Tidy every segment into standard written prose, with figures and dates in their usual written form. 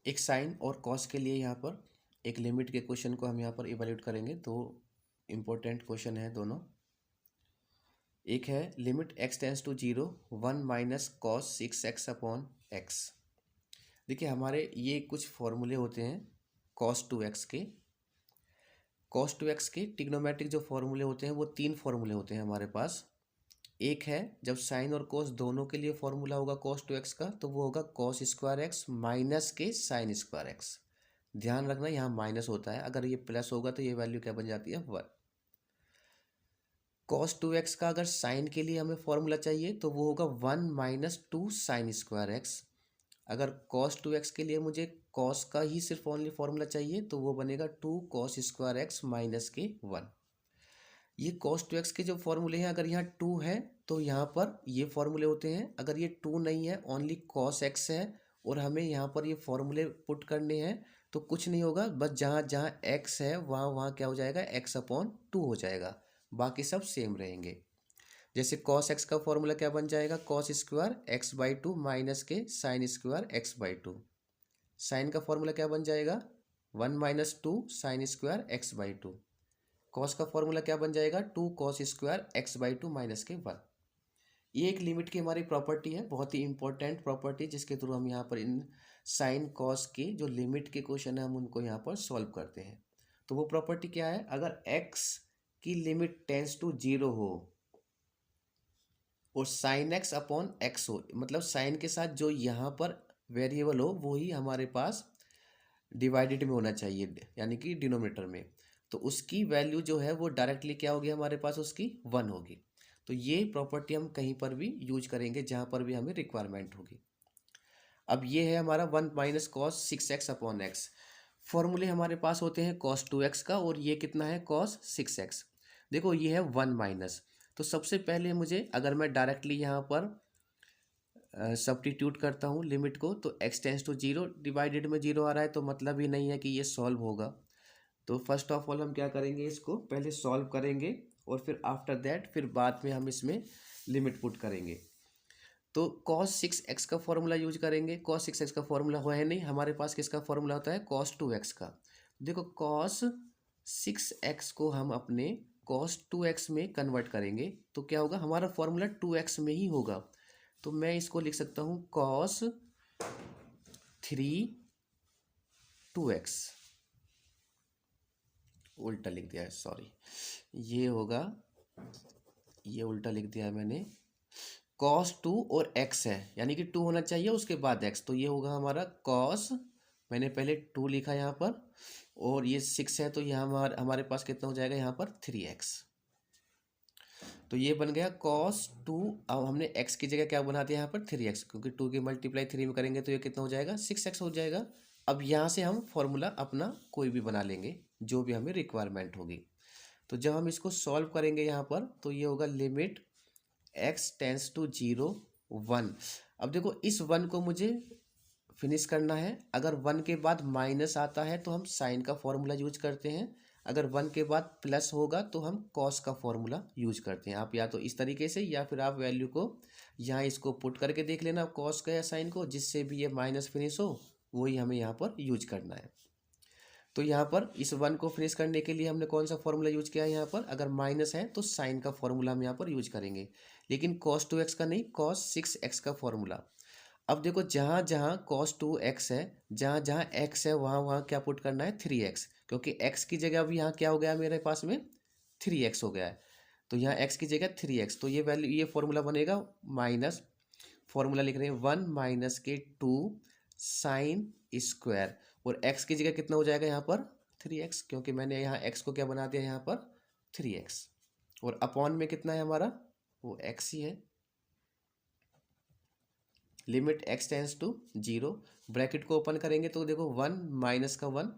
एक साइन और कॉस के लिए यहाँ पर एक लिमिट के क्वेश्चन को हम यहाँ पर इवेल्यूट करेंगे। तो इम्पोर्टेंट क्वेश्चन है दोनों। एक है limit x tends to 0 1 minus cos 6x upon x. देखिए हमारे ये कुछ फॉर्मूले होते हैं cos 2x के। cos 2x के ट्रिग्नोमेट्रिक जो फॉर्मूले होते हैं वो 3 फॉर्मूले होते हैं हमारे पास। एक है जब साइन और कोस दोनों के लिए फॉर्मूला होगा cos 2x का, तो वो होगा cos स्क्वायर एक्स माइनस के साइन स्क्वायर एक्स। ध्यान रखना यहाँ माइनस होता है, अगर ये प्लस होगा तो ये वैल्यू क्या बन जाती है 1। cos 2x का अगर साइन के लिए हमें फॉर्मूला चाहिए तो वो होगा 1 माइनस 2 साइन स्क्वायर एक्स। अगर cos 2x के लिए मुझे cos का ही सिर्फ ओनली फॉर्मूला चाहिए तो वो बनेगा 2 cos स्क्वायर एक्स माइनस के 1। ये cos 2x के जो फॉर्मूले हैं, अगर यहाँ 2 है तो यहाँ पर ये फॉर्मूले होते हैं। अगर ये 2 नहीं है, ओनली cos x है और हमें यहाँ पर ये फॉर्मूले पुट करने हैं, तो कुछ नहीं होगा, बस जहाँ जहाँ x है वहाँ वहाँ क्या हो जाएगा x अपॉन 2 हो जाएगा, बाकी सब सेम रहेंगे। जैसे cos x का फॉर्मूला क्या बन जाएगा, cos square x by 2 minus के sine square x by 2। Sine का फॉर्मूला क्या बन जाएगा 1 minus 2 sine square x by 2। Cos का फॉर्मूला क्या बन जाएगा 2 cos square x by 2 minus के 1। ये एक लिमिट की हमारी प्रॉपर्टी है, बहुत ही इंपॉर्टेंट प्रॉपर्टी, जिसके थ्रू हम यहाँ पर इन साइन कॉस के जो लिमिट के क्वेश्चन है हम उनको यहाँ पर सॉल्व करते हैं। तो वो प्रॉपर्टी क्या है, अगर x की लिमिट टेंस टू 0 हो और साइन एक्स अपॉन एक्स हो, मतलब साइन के साथ जो यहाँ पर वेरिएबल हो वही हमारे पास डिवाइडेड में होना चाहिए, यानी कि डिनोमिनेटर में, तो उसकी वैल्यू जो है वो डायरेक्टली क्या होगी हमारे पास, उसकी 1 होगी। तो ये प्रॉपर्टी हम कहीं पर भी यूज करेंगे जहाँ पर भी हमें रिक्वायरमेंट होगी। अब ये है हमारा 1 minus cos 6x upon x. फॉर्मूले हमारे पास होते हैं cos 2x का, और ये कितना है cos 6x। देखो ये है 1 माइनस, तो सबसे पहले मुझे अगर मैं डायरेक्टली यहाँ पर सब्स्टिट्यूट करता हूँ लिमिट को, तो x टेंस टू 0 डिवाइडेड में 0 आ रहा है, तो मतलब ही नहीं है कि ये सॉल्व होगा। तो फर्स्ट ऑफ ऑल हम क्या करेंगे, इसको पहले सॉल्व करेंगे और फिर आफ्टर दैट फिर बाद में हम इसमें लिमिट पुट करेंगे। तो cos 6x का फॉर्मूला यूज करेंगे। cos 6x का फॉर्मूला है नहीं हमारे पास, किसका फॉर्मूला होता है cos 2x का। देखो cos 6x को हम अपने cos 2x में कन्वर्ट करेंगे तो क्या होगा, हमारा फॉर्मूला 2x में ही होगा। तो मैं इसको लिख सकता हूँ cos 3 2x, उल्टा लिख दिया है सॉरी, ये होगा, ये उल्टा लिख दिया है मैंने। cos 2 और x है, यानी कि 2 होना चाहिए उसके बाद x, तो ये होगा हमारा cos, मैंने पहले 2 लिखा यहाँ पर, और ये 6 है तो यहाँ हमारे पास कितना हो जाएगा यहाँ पर 3x। तो ये बन गया cos 2। अब हमने x की जगह क्या बना दिया यहाँ पर 3x, क्योंकि 2 की मल्टीप्लाई 3 में करेंगे तो ये कितना हो जाएगा 6x हो जाएगा। अब यहाँ से हम फॉर्मूला अपना कोई भी बना लेंगे जो भी हमें रिक्वायरमेंट होगी। तो जब हम इसको सॉल्व करेंगे यहाँ पर, तो ये होगा लिमिट x टेंस टू 0 1। अब देखो इस 1 को मुझे फिनिश करना है। अगर 1 के बाद माइनस आता है तो हम साइन का फॉर्मूला यूज करते हैं, अगर 1 के बाद प्लस होगा तो हम कॉस का फॉर्मूला यूज करते हैं। आप या तो इस तरीके से या फिर आप वैल्यू को यहाँ इसको पुट करके देख लेना कॉस का या साइन को, जिससे भी ये माइनस फिनिश हो वही हमें यहाँ पर यूज करना है। तो यहाँ पर इस 1 को फिनिश करने के लिए हमने कौन सा फॉर्मूला यूज किया है, यहाँ पर अगर माइनस है तो साइन का फॉर्मूला हम यहाँ पर यूज करेंगे, लेकिन cos 2x का नहीं, cos 6x का फॉर्मूला। अब देखो जहाँ जहाँ cos 2x है, जहाँ जहाँ x है वहाँ वहाँ क्या पुट करना है 3x, क्योंकि x की जगह अभी यहाँ क्या हो गया मेरे पास में 3x हो गया है, तो यहाँ x की जगह 3x, तो ये वैल्यू ये फॉर्मूला बनेगा माइनस, फॉर्मूला लिख रहे हैं 1 माइनस के 2 साइन स्क्वायर, और x की जगह कितना हो जाएगा यहाँ पर 3x, क्योंकि मैंने यहाँ x को क्या बना दिया यहाँ पर 3x, और अपॉन में कितना है हमारा वो x ही है। Limit x tends to 0, bracket को ओपन करेंगे तो देखो 1 माइनस का 1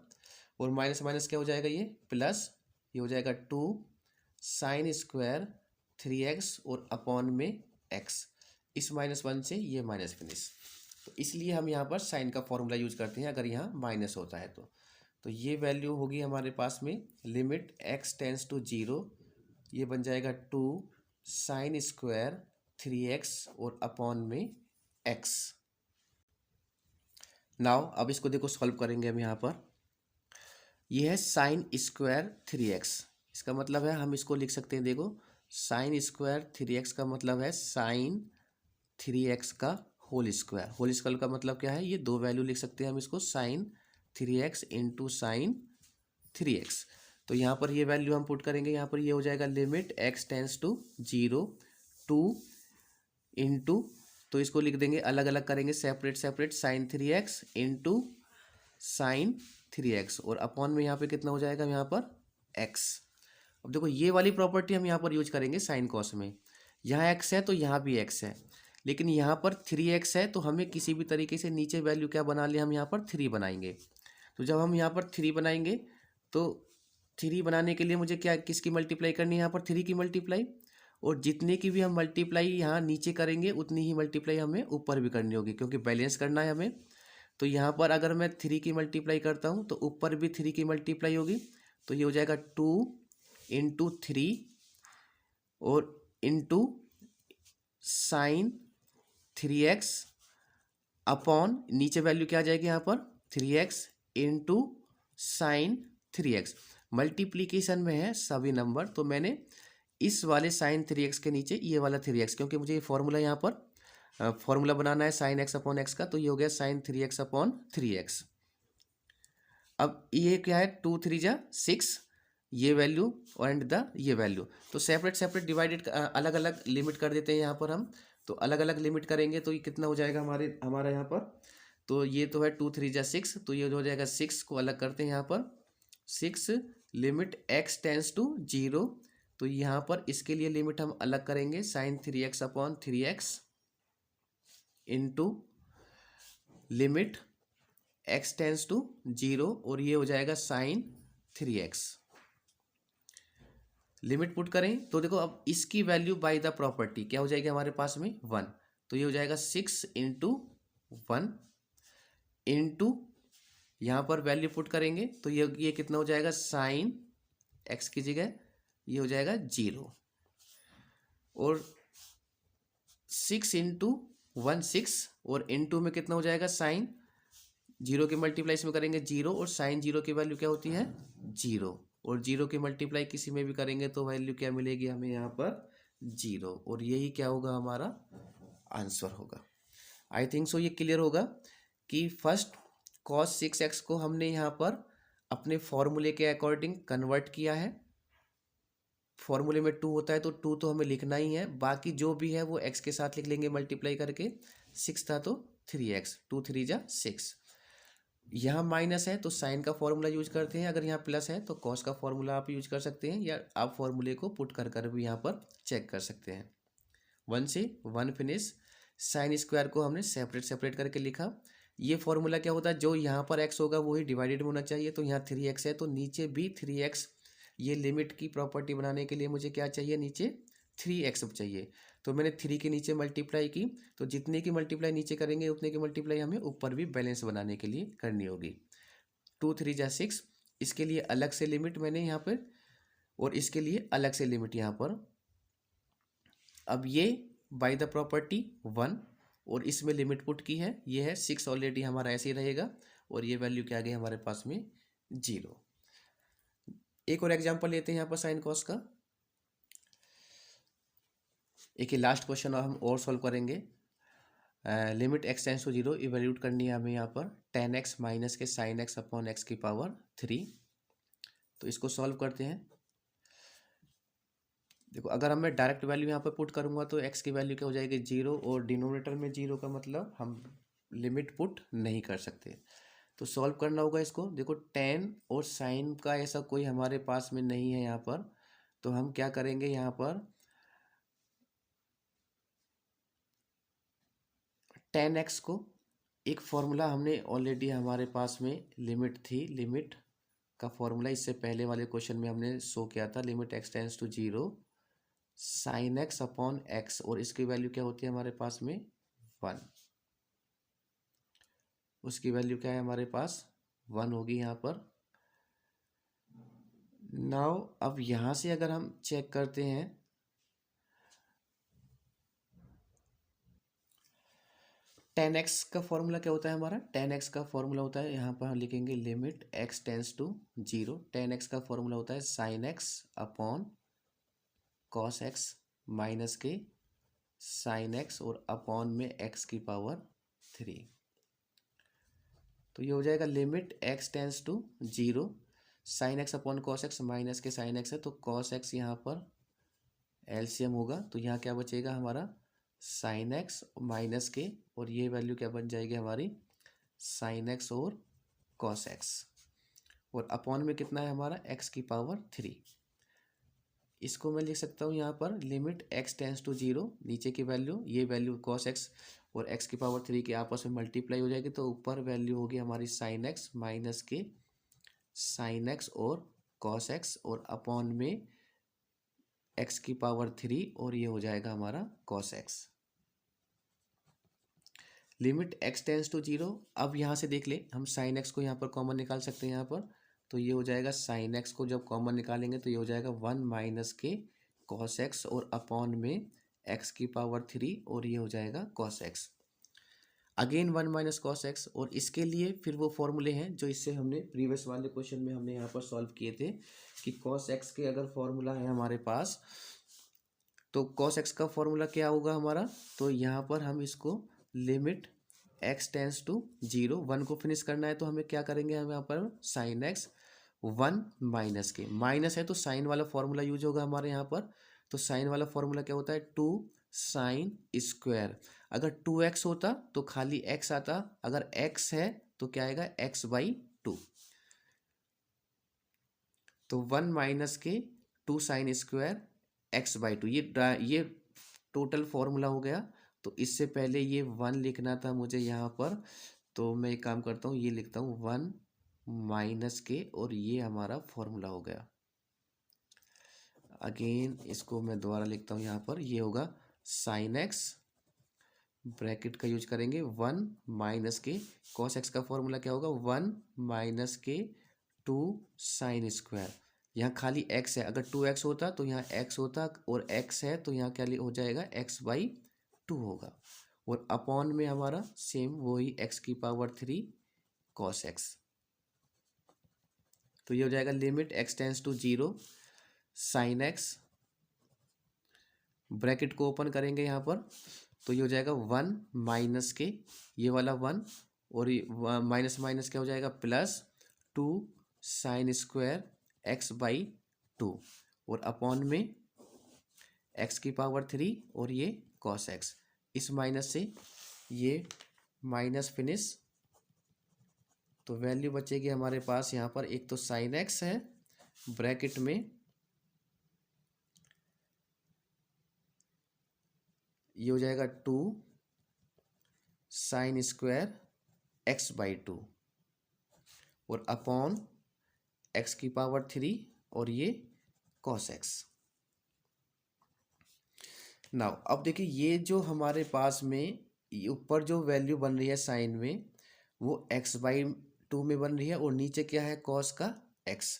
और माइनस माइनस क्या हो जाएगा ये प्लस, ये हो जाएगा 2 साइन स्क्वायर 3x और अपॉन में x, इस -1 से ये माइनस फिनिश। तो इसलिए हम यहाँ पर साइन का फॉर्मूला यूज करते हैं अगर यहाँ माइनस होता है तो ये वैल्यू होगी हमारे पास में लिमिट x टेंस टू 0, ये बन जाएगा 2 साइन स्क्वायर 3x और अपॉन में x। नाउ अब इसको देखो सॉल्व करेंगे हम यहाँ पर। ये है साइन स्क्वायर 3x, इसका मतलब है हम इसको लिख सकते हैं, देखो साइन स्क्वायर 3x का मतलब है साइन 3x का होल स्क्वायर। होल स्क्वायर का मतलब क्या है, ये दो वैल्यू लिख सकते हैं हम इसको, sign 3x into sine 3x। तो यहाँ पर ये वैल्यू हम पुट करेंगे, यहाँ पर ये हो जाएगा limit x tends to 0 two into, तो इसको लिख देंगे अलग अलग करेंगे, separate separate, sine 3x into sine 3x, और अपॉन में यहाँ पे कितना हो जाएगा यहाँ पर x। अब देखो ये वाली प्रॉपर्टी हम यहाँ पर यूज करेंगे साइन कॉस में। यहाँ x है तो यहाँ भी x है, लेकिन यहाँ पर 3x है तो हमें किसी भी तरीके से नीचे वैल्यू क्या बना ले, हम यहाँ पर 3 बनाएंगे। तो जब हम यहाँ पर 3 बनाएंगे तो 3 बनाने के लिए मुझे क्या, किसकी मल्टीप्लाई करनी है, यहाँ पर 3 की मल्टीप्लाई, और जितने की भी हम मल्टीप्लाई यहाँ नीचे करेंगे उतनी ही मल्टीप्लाई हमें ऊपर भी करनी होगी, क्योंकि बैलेंस करना है हमें। तो यहाँ पर अगर मैं 3 की मल्टीप्लाई करता हूँ तो ऊपर भी 3 की मल्टीप्लाई होगी, तो ये हो जाएगा 2 इंटू 3 और इंटू साइन 3x अपॉन नीचे वैल्यू क्या आ जाएगी यहाँ पर 3x into sine 3x। Multiplication में है सभी नंबर, तो मैंने इस वाले साइन 3x के नीचे ये वाला 3x, क्योंकि मुझे ये फॉर्मूला यहाँ पर फॉर्मूला बनाना है साइन x अपॉन एक्स का, तो ये हो गया साइन 3x अपॉन 3x। अब ये क्या है, 2 3 जा 6, ये वैल्यू एंड द ये वैल्यू, तो सेपरेट सेपरेट डिवाइडेड अलग अलग लिमिट कर देते हैं यहाँ पर हम। तो अलग अलग लिमिट करेंगे तो ये कितना हो जाएगा हमारा यहाँ पर, तो ये तो है 2 3 जा 6, तो ये हो जाएगा 6 को अलग करते हैं यहाँ पर, 6 लिमिट x टेंस टू 0, तो यहाँ पर इसके लिए लिमिट हम अलग करेंगे, sine 3x upon 3x into limit x tends to 0, और ये हो जाएगा साइन 3x। लिमिट पुट करें तो देखो अब इसकी वैल्यू बाय द प्रॉपर्टी क्या हो जाएगी हमारे पास में 1, तो ये हो जाएगा 6 इंटू 1 इंटू, यहाँ पर वैल्यू पुट करेंगे तो ये कितना हो जाएगा, साइन x की जगह ये हो जाएगा 0, और 6 इंटू 1 6, और इंटू में कितना हो जाएगा साइन 0 की मल्टीप्लाई इसमें करेंगे 0, और साइन 0 की वैल्यू क्या होती है 0, और 0 की मल्टीप्लाई किसी में भी करेंगे तो वैल्यू क्या मिलेगी हमें यहाँ पर 0, और यही क्या होगा हमारा आंसर होगा। आई थिंक सो ये क्लियर होगा कि फर्स्ट cos 6x को हमने यहाँ पर अपने फॉर्मूले के अकॉर्डिंग कन्वर्ट किया है। फॉर्मूले में 2 होता है तो 2 तो हमें लिखना ही है, बाकी जो भी है वो x के साथ लिख लेंगे मल्टीप्लाई करके। 6 था तो 3x, 2 3 जा 6, यहाँ माइनस है तो साइन का फॉर्मूला यूज करते हैं, अगर यहाँ प्लस है तो कॉस का फॉर्मूला आप यूज कर सकते हैं, या आप फॉर्मूले को पुट कर कर भी यहाँ पर चेक कर सकते हैं। 1 से 1 फिनिश। साइन स्क्वायर को हमने सेपरेट सेपरेट करके लिखा। ये फॉर्मूला क्या होता है, जो यहाँ पर x होगा वही डिवाइडेड में होना चाहिए, तो यहाँ 3x है तो नीचे भी 3x, ये लिमिट की प्रॉपर्टी बनाने के लिए मुझे क्या चाहिए, नीचे 3x चाहिए, तो मैंने 3 के नीचे मल्टीप्लाई की, तो जितने की मल्टीप्लाई नीचे करेंगे उतने की मल्टीप्लाई हमें ऊपर भी बैलेंस बनाने के लिए करनी होगी। 2 3 जा 6, इसके लिए अलग से लिमिट मैंने यहाँ पर, और इसके लिए अलग से लिमिट यहाँ पर। अब ये बाय द प्रॉपर्टी 1, और इसमें लिमिट पुट की है, ये है 6 ऑलरेडी हमारा ऐसे ही रहेगा, और ये वैल्यू क्या आ गई हमारे पास में 0। एक और एग्जांपल लेते हैं यहाँ पर साइन कॉस का। एक ही लास्ट क्वेश्चन हम और सॉल्व करेंगे। Limit x tends to 0 evaluate करनी है हमें यहाँ पर, tan x माइनस के साइन x अपॉन x की पावर 3। तो इसको सॉल्व करते हैं। देखो अगर हम मैं डायरेक्ट वैल्यू यहाँ पर पुट करूँगा तो x की वैल्यू क्या हो जाएगी 0, और डिनोमिनेटर में 0 का मतलब हम लिमिट पुट नहीं कर सकते। तो सॉल्व करना होगा इसको। देखो tan और साइन का ऐसा कोई हमारे पास में नहीं है यहाँ पर, तो हम क्या करेंगे, यहाँ पर tan x को एक फॉर्मूला हमने ऑलरेडी हमारे पास में लिमिट थी, लिमिट का फॉर्मूला इससे पहले वाले क्वेश्चन में हमने शो किया था, limit x tends to 0 sine x upon x, और इसकी वैल्यू क्या होती है हमारे पास में 1, उसकी वैल्यू क्या है हमारे पास 1 होगी यहाँ पर। नाउ अब यहाँ से अगर हम चेक करते हैं टेन एक्स का फॉर्मूला क्या होता है हमारा? टेन एक्स का फॉर्मूला होता है, यहाँ पर हम लिखेंगे limit x tends to zero. Tan x का फॉर्मूला होता है sine x upon cos x minus के साइन एक्स और अपॉन में एक्स की पावर थ्री। तो ये हो जाएगा limit x tends to zero, sine x upon cos x minus के साइन एक्स है, तो कॉस एक्स यहाँ पर एलसीएम होगा, तो यहाँ क्या बचेगा हमारा साइन एक्स माइनस के, और ये वैल्यू क्या बन जाएगी हमारी साइन एक्स और कॉस एक्स, और अपॉन में कितना है हमारा एक्स की पावर थ्री। इसको मैं लिख सकता हूँ यहाँ पर limit x tends to zero, नीचे की वैल्यू ये वैल्यू कॉस एक्स और एक्स की पावर थ्री के आपस में मल्टीप्लाई हो जाएगी, तो ऊपर वैल्यू होगी हमारी साइन एक्स माइनस के साइन एक्स और कॉस एक्स और अपॉन में एक्स की पावर थ्री, और ये हो जाएगा हमारा cos x. Limit x tends to zero. अब यहाँ से देख ले हम साइन एक्स को यहाँ पर कॉमन निकाल सकते हैं यहाँ पर, तो ये हो जाएगा साइन एक्स को जब कॉमन निकालेंगे तो ये हो जाएगा वन माइनस के कॉस एक्स और अपॉन में एक्स की पावर थ्री, और ये हो जाएगा cos x. Again one minus cos x, और इसके लिए फिर वो फॉर्मूले हैं जो इससे हमने प्रीवियस वाले क्वेश्चन में हमने यहाँ पर सॉल्व किए थे कि कॉस एक्स के अगर फॉर्मूला है हमारे पास, तो कॉस एक्स का फॉर्मूला क्या होगा हमारा, तो यहाँ पर हम इसको limit x tends to zero, one को फिनिश करना है तो हमें क्या करेंगे, हम यहाँ पर साइन एक्स वन माइनस के, माइनस है तो साइन वाला फॉर्मूला यूज होगा हमारे यहाँ पर, तो साइन वाला फॉर्मूला क्या होता है टू साइन स्क्वायर। अगर टू एक्स होता तो खाली एक्स आता, अगर एक्स है तो क्या आएगा एक्स बाई टू, तो वन माइनस के two sine square x by two, ये टोटल फॉर्मूला हो गया। तो इससे पहले ये वन लिखना था मुझे यहाँ पर, तो मैं एक काम करता हूँ ये लिखता हूँ वन माइनस के, और ये हमारा फॉर्मूला हो गया। अगेन इसको मैं दोबारा लिखता हूँ यहाँ पर, ये होगा साइन एक्स ब्रैकेट का यूज करेंगे वन माइनस के, कॉस एक्स का फॉर्मूला क्या होगा वन माइनस के टू साइन स्क्वायर, यहाँ खाली एक्स है, अगर टू एक्स होता तो यहाँ एक्स होता, और एक्स है तो यहाँ क्या हो जाएगा एक्स बाई टू होगा, और अपॉन में हमारा सेम वही एक्स की पावर थ्री कॉस एक्स। तो ये हो जाएगा limit x tends to zero sine x, bracket को ओपन करेंगे यहाँ पर, तो ये हो जाएगा वन माइनस के ये वाला वन, और माइनस माइनस क्या हो जाएगा plus two sine square x by two, और अपॉन में एक्स की पावर थ्री और ये कॉस एक्स। इस माइनस से ये माइनस फिनिश, तो वैल्यू बचेगी हमारे पास यहाँ पर, एक तो साइन एक्स है ब्रैकेट में, ये हो जाएगा two sine square x by two, और अपॉन एक्स की पावर थ्री और ये कॉस एक्स। नाउ अब देखिए ये जो हमारे पास में ऊपर जो वैल्यू बन रही है साइन में वो एक्स बाई टू में बन रही है, और नीचे क्या है कॉस का एक्स।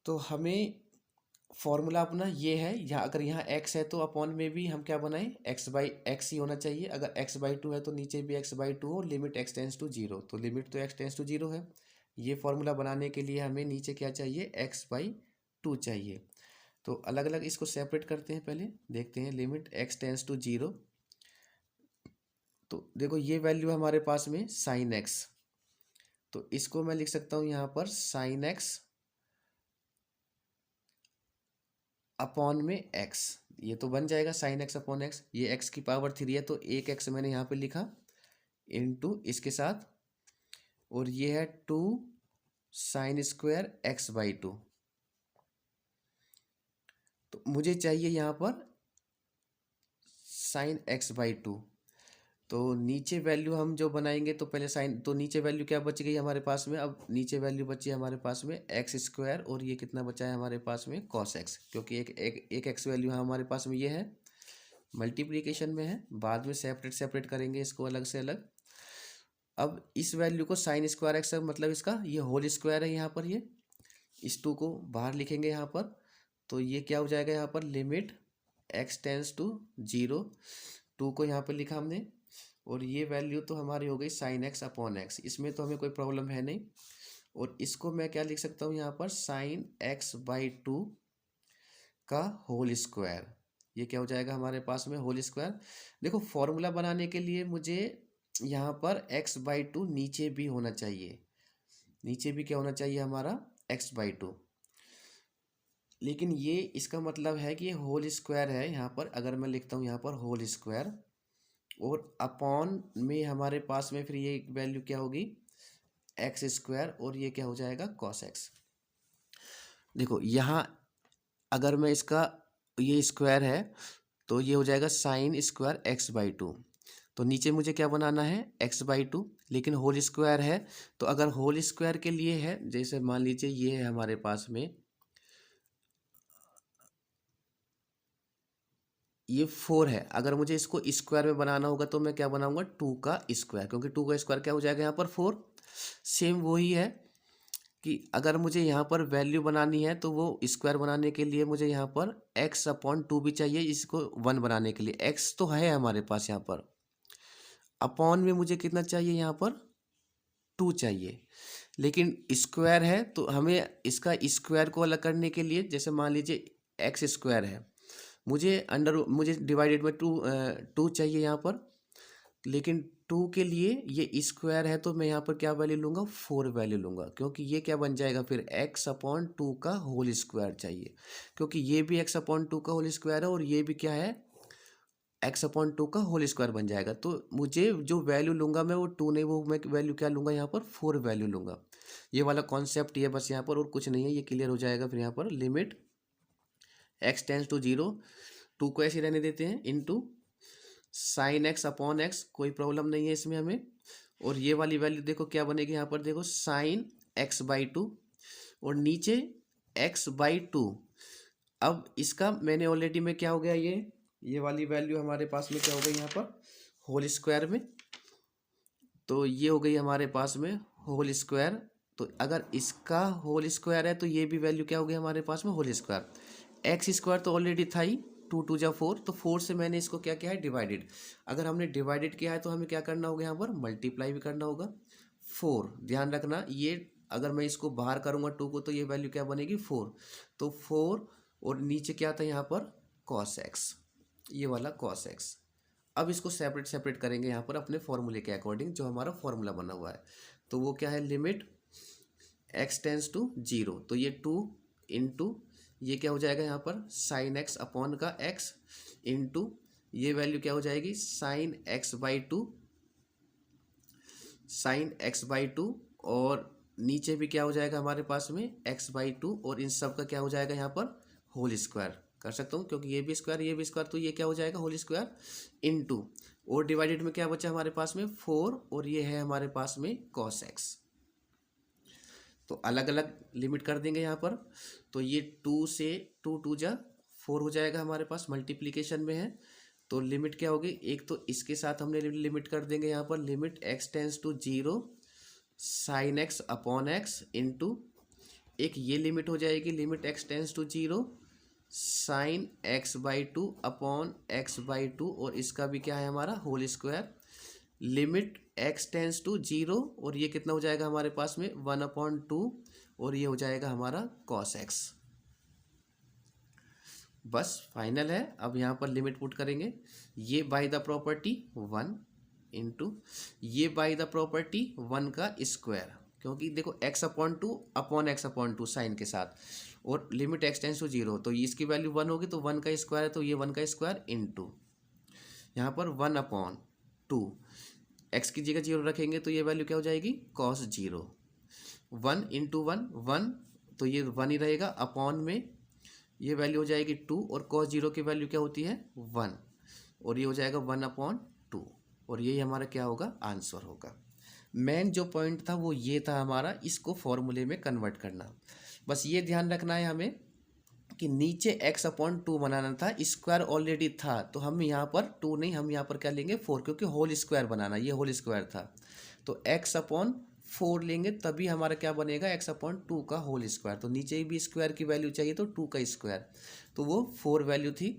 तो हमें फॉर्मूला अपना ये है, यहाँ अगर यहाँ एक्स है तो अपॉन में भी हम क्या बनाएं एक्स बाई एक्स ही होना चाहिए, अगर एक्स बाई टू है तो नीचे भी एक्स बाई टू हो, limit x tends to zero, तो लिमिट तो एक्स टेंस टू जीरो है। ये फॉर्मूला बनाने के लिए हमें नीचे क्या चाहिए एक्स बाई टू चाहिए, तो अलग अलग इसको सेपरेट करते हैं, पहले देखते हैं limit x tends to zero. तो देखो ये वैल्यू हमारे पास में साइन एक्स, तो इसको मैं लिख सकता हूँ यहाँ पर साइन एक्स अपॉन में एक्स, ये तो बन जाएगा साइन एक्स अपॉन एक्स, ये एक्स की पावर थ्री है तो एक एक्स मैंने यहाँ पे लिखा इनटू इसके साथ, और ये है two sine square x by two. तो मुझे चाहिए यहाँ पर साइन एक्स बाई टू, तो नीचे वैल्यू हम जो बनाएंगे तो पहले साइन, तो नीचे वैल्यू क्या बच गई हमारे पास में, अब नीचे वैल्यू बची है हमारे पास में एक्स स्क्वायर, और ये कितना बचा है हमारे पास में कॉस एक्स, क्योंकि एक एक्स वैल्यू हमारे पास में ये है मल्टीप्लिकेशन में है, बाद में सेपरेट करेंगे इसको अलग से अलग। अब इस वैल्यू को साइन स्क्वायर एक्स मतलब इसका ये होल स्क्वायर है यहाँ पर, ये इस टू को बाहर लिखेंगे यहाँ पर, तो ये क्या हो जाएगा यहाँ पर limit x tends to zero, two को यहाँ पर लिखा हमने, और ये वैल्यू तो हमारी हो गई साइन एक्स अपॉन एक्स, इसमें तो हमें कोई प्रॉब्लम है नहीं। और इसको मैं क्या लिख सकता हूँ यहाँ पर, साइन एक्स बाई टू का होल स्क्वायर। ये क्या हो जाएगा हमारे पास में, होल स्क्वायर। देखो फॉर्मूला बनाने के लिए मुझे यहाँ पर एक्स बाई टू नीचे भी होना चाहिए, नीचे भी क्या होना चाहिए हमारा, एक्स बाई टू। लेकिन ये इसका मतलब है कि ये होल स्क्वायर है यहाँ पर, अगर मैं लिखता हूँ यहाँ पर होल स्क्वायर, और अपॉन में हमारे पास में फिर ये वैल्यू क्या होगी, एक्स स्क्वायर, और ये क्या हो जाएगा, कॉस एक्स। देखो यहाँ अगर मैं इसका, ये स्क्वायर है तो ये हो जाएगा sign square x by two. तो नीचे मुझे क्या बनाना है, एक्स बाई टू, लेकिन होल स्क्वायर है। तो अगर होल स्क्वायर के लिए है, जैसे मान लीजिए ये है हमारे पास में, ये 4 है, अगर मुझे इसको स्क्वायर में बनाना होगा तो मैं क्या बनाऊंगा, 2 का स्क्वायर, क्योंकि 2 का स्क्वायर क्या हो जाएगा यहाँ पर 4। सेम वही है कि अगर मुझे यहाँ पर वैल्यू बनानी है तो वो स्क्वायर बनाने के लिए मुझे यहाँ पर एक्स अपॉन टू भी चाहिए, इसको 1 बनाने के लिए। एक्स तो है हमारे पास यहाँ पर, अपॉन में मुझे कितना चाहिए यहाँ पर, 2 चाहिए। लेकिन स्क्वायर है तो हमें इसका स्क्वायर को अलग करने के लिए, जैसे मान लीजिए एक्स स्क्वायर है, मुझे डिवाइडेड में टू चाहिए यहाँ पर। लेकिन 2 के लिए ये स्क्वायर है तो मैं यहाँ पर क्या वैल्यू लूँगा, 4 वैल्यू लूँगा, क्योंकि ये क्या बन जाएगा फिर, एक्स अपॉन टू का होल स्क्वायर चाहिए, क्योंकि ये भी एक्स अपॉन टू का होल स्क्वायर है और ये भी क्या है, एक्स अपॉन टू का होल स्क्वायर बन जाएगा। तो मुझे जो वैल्यू लूँगा मैं वो 2 नहीं, वो मैं वैल्यू क्या लूँगा यहाँ पर, 4 वैल्यू लूँगा। ये वाला कॉन्सेप्ट ये बस यहाँ पर, और कुछ नहीं है, ये क्लियर हो जाएगा फिर यहाँ पर। Limit x tends to zero, 2 को ऐसे रहने देते हैं, into sine x upon x, कोई प्रॉब्लम नहीं है इसमें हमें। और ये वाली वैल्यू देखो क्या बनेगी यहाँ पर, देखो साइन एक्स बाई टू, और नीचे एक्स बाई टू। अब इसका मैंने ऑलरेडी में क्या हो गया, ये वाली वैल्यू हमारे पास में क्या हो गई यहाँ पर, होल स्क्वायर में। तो ये हो गई हमारे पास में होल स्क्वायर। तो अगर इसका होल स्क्वायर है तो ये भी वैल्यू क्या हो गई हमारे पास में, होल स्क्वायर। एक्स स्क्वायर तो ऑलरेडी था ही, 2 2 जा 4, तो 4 से मैंने इसको क्या किया है, डिवाइडेड। अगर हमने डिवाइडेड किया है तो हमें क्या करना होगा यहाँ पर, मल्टीप्लाई भी करना होगा। 4 ध्यान रखना, ये अगर मैं इसको बाहर करूँगा 2 को तो ये वैल्यू क्या बनेगी, 4। तो 4, और नीचे क्या था यहाँ पर, कॉस एक्स, ये वाला कॉस एक्स। अब इसको सेपरेट सेपरेट करेंगे यहाँ पर अपने फॉर्मूले के अकॉर्डिंग, जो हमारा फॉर्मूला बना हुआ है। तो वो क्या है, limit x tends to zero, तो ये 2 इंटू ये क्या हो जाएगा यहाँ पर, साइन एक्स अपॉन का एक्स, इंटू ये वैल्यू क्या हो जाएगी, sign x by to, sign x by two, और नीचे भी क्या हो जाएगा हमारे पास में, एक्स बाई टू, और इन सब का क्या हो जाएगा यहाँ पर, होल स्क्वायर कर सकता हूँ, क्योंकि ये भी स्क्वायर ये भी स्क्वायर, तो ये क्या हो जाएगा, होल स्क्वायर, इनटू, और डिवाइडेड में क्या बचा हमारे पास में, 4, और ये है हमारे पास में कॉस एक्स। तो अलग अलग लिमिट कर देंगे यहाँ पर। तो ये 2 से 2 2 जा 4 हो जाएगा हमारे पास, मल्टीप्लिकेशन में है। तो लिमिट क्या होगी, एक तो इसके साथ हमने लिमिट कर देंगे यहाँ पर, limit x tends to zero sine x upon x, into एक ये लिमिट हो जाएगी, limit x tends to zero sine x by two upon x by two, और इसका भी क्या है हमारा, whole square. Limit x tends to zero, और ये कितना हो जाएगा हमारे पास में, 1/2, और ये हो जाएगा हमारा कॉस एक्स। बस फाइनल है। अब यहाँ पर लिमिट पुट करेंगे, ये बाय द प्रॉपर्टी 1 इंटू ये बाय द प्रॉपर्टी 1 का स्क्वायर, क्योंकि देखो एक्स अपॉन टू साइन के साथ, और limit x tends to zero, तो इसकी वैल्यू 1 होगी, तो 1 का स्क्वायर है, तो ये 1 का स्क्वायर इंटू यहाँ पर 1/2, एक्स की जगह जीरो रखेंगे तो ये वैल्यू क्या हो जाएगी, कॉस जीरो। 1 इंटू 1, तो ये 1 ही रहेगा, अपॉन में ये वैल्यू हो जाएगी 2, और कॉस जीरो की वैल्यू क्या होती है, 1, और ये हो जाएगा 1/2, और यही हमारा क्या होगा, आंसर होगा। मेन जो पॉइंट था वो ये था हमारा, इसको फॉर्मूले में कन्वर्ट करना। बस ये ध्यान रखना है हमें कि नीचे x/2 बनाना था, स्क्वायर ऑलरेडी था, तो हम यहाँ पर 2 नहीं, हम यहाँ पर क्या लेंगे, 4, क्योंकि होल स्क्वायर बनाना, ये होल स्क्वायर था। तो x/4 लेंगे तभी हमारा क्या बनेगा, x/2 का होल स्क्वायर। तो नीचे भी स्क्वायर की वैल्यू चाहिए, तो 2 का स्क्वायर, तो वो 4 वैल्यू थी,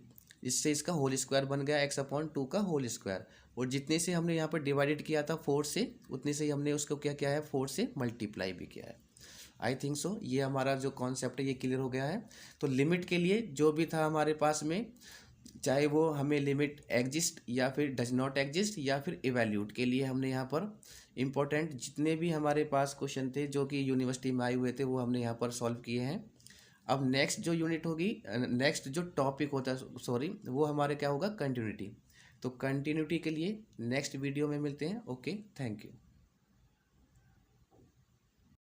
इससे इसका होल स्क्वायर बन गया, x/2 का होल स्क्वायर। और जितने से हमने यहाँ पर डिवाइडेड किया था 4 से, उतने से ही हमने उसको क्या किया है, 4 से मल्टीप्लाई भी किया है। आई थिंक सो ये हमारा जो कॉन्सेप्ट है ये क्लियर हो गया है। तो लिमिट के लिए जो भी था हमारे पास में, चाहे वो हमें लिमिट एग्जिस्ट या फिर डज नॉट एग्जिस्ट या फिर इवैल्यूट के लिए, हमने यहाँ पर इम्पोर्टेंट जितने भी हमारे पास क्वेश्चन थे जो कि यूनिवर्सिटी में आए हुए थे वो हमने यहाँ पर सॉल्व किए हैं। अब नेक्स्ट जो यूनिट होगी, नेक्स्ट जो टॉपिक होता है सॉरी, वो हमारे क्या होगा, कंटिन्यूटी। तो कंटिन्यूटी के लिए नेक्स्ट वीडियो में मिलते हैं। Okay, thank you.